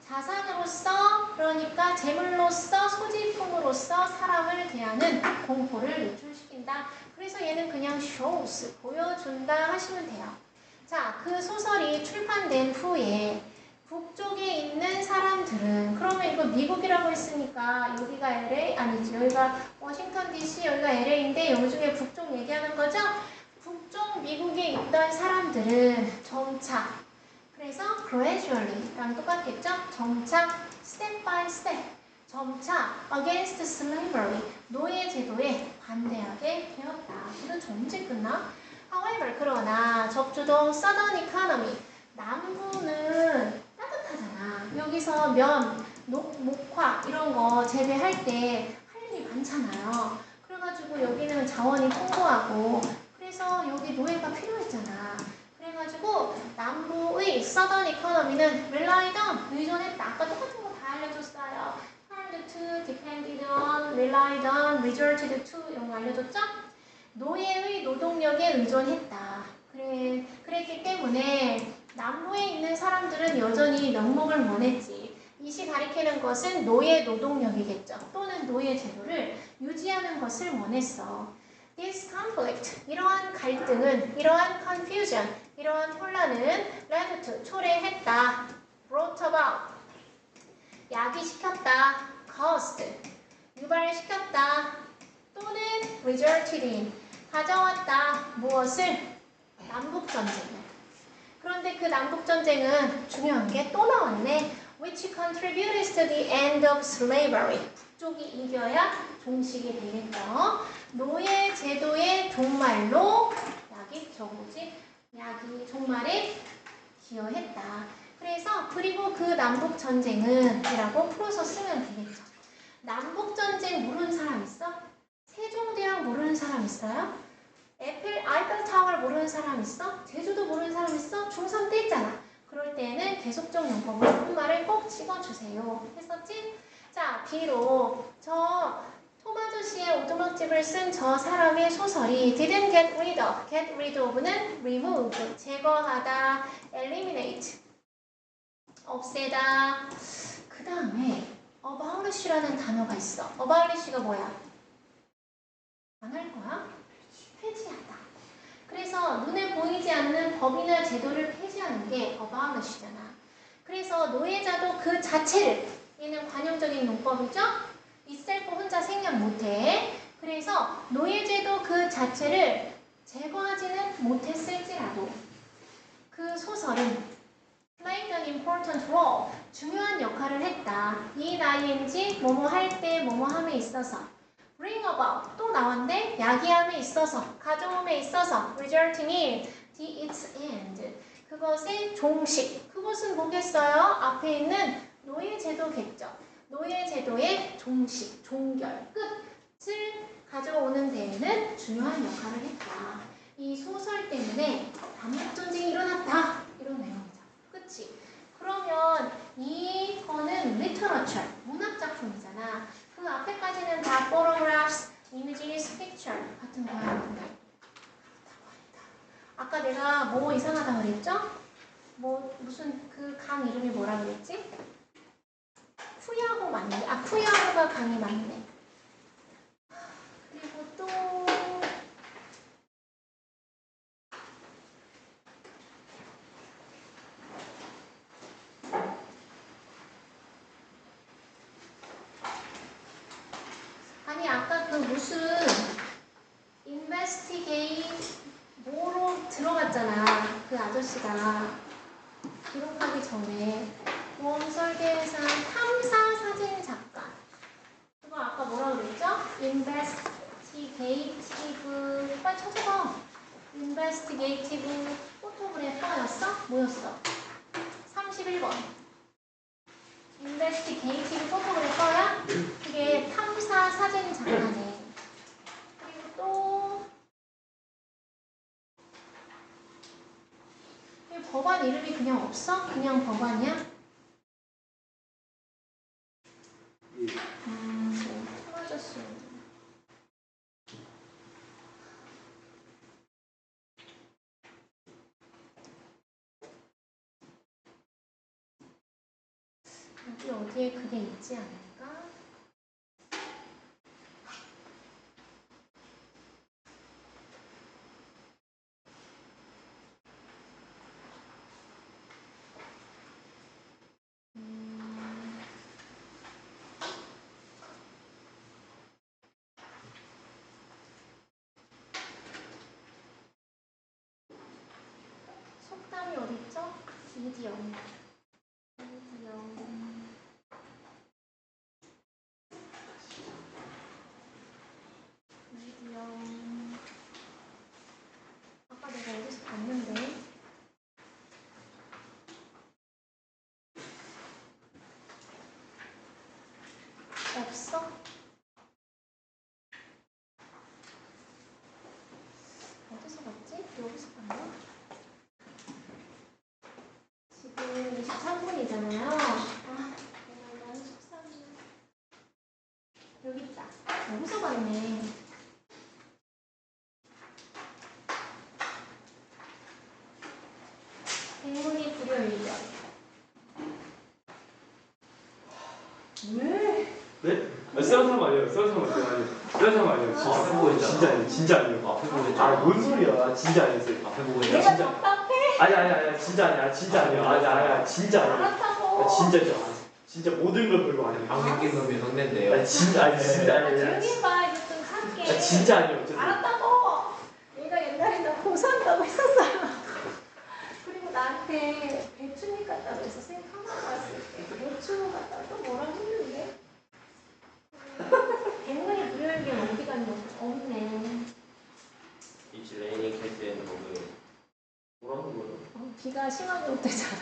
자산으로서, 그러니까 재물로서, 소지품으로서 사람을 대하는 공포를 노출시킨다. 그래서 얘는 그냥 shows, 보여준다 하시면 돼요. 자, 그 소설이 출판된 후에 북쪽에 있는 사람들은, 그러면 이거 미국이라고 했으니까 여기가 LA, 아니지, 여기가 워싱턴 DC, 여기가 LA인데 여기 중에 북쪽 얘기하는 거죠? 북쪽 미국에 있던 사람들은 점차, 그래서 gradually랑 똑같겠죠? 점차 step by step 점차 against slavery 노예 제도에 반대하게 되었다. 이거 언제 끝나? However 그러나 적주도 southern economy 남부는 따뜻하잖아. 여기서 면, 목화 이런 거 재배할 때 할 일이 많잖아요. 그래가지고 여기는 자원이 풍부하고 그래서 여기 노예가 필요했잖아. 그래가지고 남부의 southern economy는 relied on 의존했다. 아까 똑같은 거 다 알려줬어요. turned to, depended on, relied on, resorted to 이런 거 알려줬죠? 노예의 노동력에 의존했다. 그랬기 때문에 남부에 있는 사람들은 여전히 명목을 원했지. 이시 가리키는 것은 노예 노동력이겠죠. 또는 노예 제도를 유지하는 것을 원했어. This conflict, 이러한 갈등은, 이러한 confusion, 이러한 혼란은 led to, 초래했다. brought about, 야기시켰다. caused, 유발시켰다. 또는 resulted in, 가져왔다. 무엇을? 남북전쟁을. 그런데 그 남북전쟁은 중요한 게 또 나왔네. Which contributed to the end of slavery. 북쪽이 이겨야 종식이 되겠죠. 노예 제도의 종말로 야기 종말에 기여했다. 그래서 그리고 그 남북전쟁은 이라고 풀어서 쓰면 되겠죠. 남북전쟁 모르는 사람 있어? 세종대왕 모르는 사람 있어요? 아이펠 타워를 모르는 사람 있어? 제주도 모르는 사람 있어? 중3 때 있잖아. 그럴 때는 계속적 용법으로 한말을 꼭 찍어주세요. 했었지? 자, 비록 저 톰아저씨의 오두막집을 쓴 저 사람의 소설이 didn't get rid of는 remove, 제거하다, eliminate, 없애다. 그 다음에 aboulish라는 단어가 있어. aboulish가 뭐야? 안 할 거야? 폐지하다. 그래서 눈에 보이지 않는 법이나 제도를 폐지하는 게 aboulish잖아. 그래서 노예자도 그 자체를, 얘는 관용적인 용법이죠? itself 혼자 생략 못해. 그래서 노예제도 그 자체를 제거하지는 못했을지라도 그 소설은 played an important role, 중요한 역할을 했다. ing, 뭐뭐 할 때, 뭐뭐 함에 있어서 bring about, 또 나왔는데 야기함에 있어서, 가져옴에 있어서 resulting in its end, 그것의 종식. 그것은 뭐겠어요? 앞에 있는 노예제도겠죠. 노예제도의 종식, 종결, 끝을 가져오는 데에는 중요한 역할을 했다. 이 소설 때문에 남북전쟁이 일어났다. 이런 내용이죠. 그치? 그러면 이거는 literature, 문학작품이잖아. 그 앞에까지는 다 photographs, images, picture 같은 거야. 아까 내가 뭐 이상하다 그랬죠? 뭐 무슨 그 강 이름이 뭐라 그랬지? 푸야호 맞네. 푸야호가 강이 맞네. 그리고 또 아니 아까 그 무슨 investigate 뭐로 들어갔잖아. 그 아저씨가 기록하기 전에 보험 설계사 탐사 사진 작가. 그거 아까 뭐라 그랬죠? investigative, 빨리 쳐줘봐. investigative 포토그래퍼였어? 뭐였어? 31번. investigative 포토그래퍼야? 그게 탐사 사진 작가네. 그리고 또 법안 이름이 그냥 없어? 그냥 법안이야? 틀어졌어. 여기 어디에 그게 있지 않을까? 속담이 어딨죠? 이디엄. 없어? 어디서 봤지? 여기서 봤나? 지금 23분이잖아요. 아, 정말 너무 속상해. 여기 있다. 여기서 봤네. 백문이 불여일견. 왜? 네? 쓰는 사람 아니에요. 쓰는 사람 아니에요. 쓰는 사람 아니에요. 앞에 보고 있잖아. 진짜 아니에요. 진짜 아니에요. 앞에 보고 있잖아. 뭔 소리야. 진짜 아니었어요. 앞에 보고 내가 있잖아. 진짜. 답답해? 아니, 진짜 아니야. 진짜 아니야. 아니, 진짜 아니야. 알았다고. 진짜죠. 진짜 모든 걸 걸고 아니에요. 방귀 낀 놈이 손댄대요. 아니, 진짜 아니야. 조용히 봐. 이거 좀 할게. 진짜 아니에요. 어쨌든. 알았다고. 얘가 옛날에 나 고소한다고 했었어요. 그리고 나한테 배추잎 같다고 해서 쌤 하나 왔을 때 배추 같다고 또 뭐라 했는데 백문이 불여일견 어디 갔냐? 없네. It's raining 할 때는 뭐예요? 뭐라는 거예요? 비가 심하게 올 때잖아.